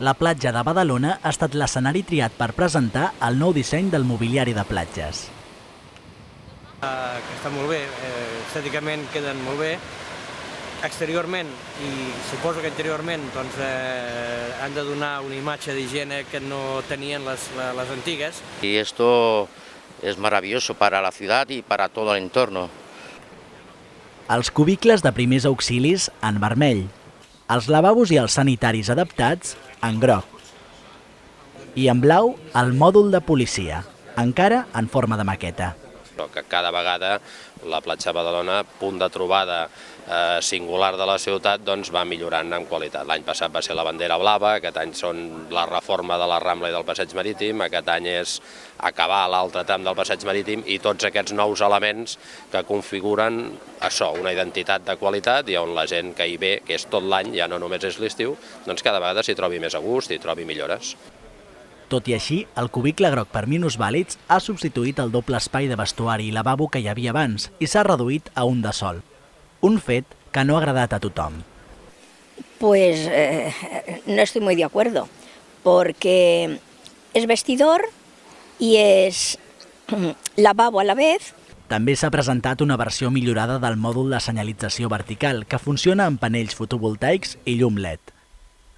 La platja de Badalona ha estat l'escenari triat per presentar el nou disseny del mobiliari de platges. Que està molt bé, estèticament queden molt bé, exteriorment i suposo que interiorment han de donar una imatge d'higiene que no tenien les antigues. Y esto es maravilloso para la ciudad y para todo el entorno. Els cubicles de primers auxilis en vermell, els lavabos i els sanitaris adaptats en groc i en blau el mòdul de policia, encara en forma de maqueta. Que cada vegada la platja de Badalona, punt de trobada singular de la ciutat, va millorant en qualitat. L'any passat va ser la bandera blava, aquest any són la reforma de la Rambla i del Passeig Marítim, aquest any és acabar l'altre tram del Passeig Marítim i tots aquests nous elements que configuren això, una identitat de qualitat i on la gent que hi ve, que és tot l'any, ja no només és l'estiu, cada vegada s'hi trobi més a gust i trobi millores. Tot i així, el cubicle groc per minusvàlids ha substituït el doble espai de vestuari i lavabo que hi havia abans i s'ha reduït a un de sol. Un fet que no ha agradat a tothom. Pues no estoy muy de acuerdo, porque es vestidor y es lavabo a la vez. També s'ha presentat una versió millorada del mòdul de senyalització vertical que funciona amb panells fotovoltaics i llum LED.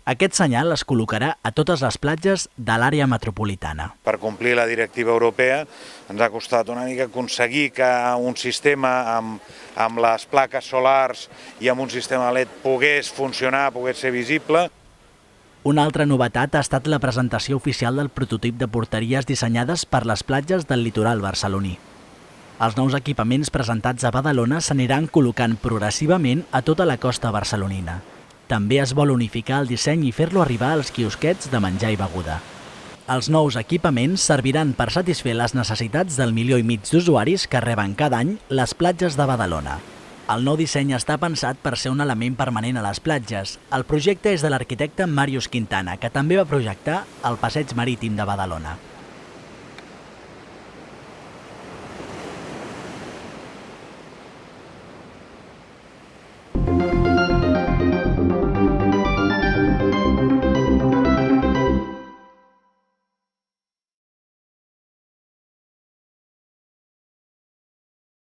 Aquest senyal es col·locarà a totes les platges de l'àrea metropolitana. Per complir la directiva europea ens ha costat una mica aconseguir que un sistema amb les plaques solars i amb un sistema LED pogués funcionar, pogués ser visible. Una altra novetat ha estat la presentació oficial del prototip de porteries dissenyades per les platges del litoral barceloní. Els nous equipaments presentats a Badalona s'aniran col·locant progressivament a tota la costa barcelonina. També es vol unificar el disseny i fer-lo arribar als quiosquets de menjar i beguda. Els nous equipaments serviran per satisfer les necessitats del 1,5 milió d'usuaris que reben cada any les platges de Badalona. El nou disseny està pensat per ser un element permanent a les platges. El projecte és de l'arquitecte Màrius Quintana, que també va projectar el Passeig Marítim de Badalona.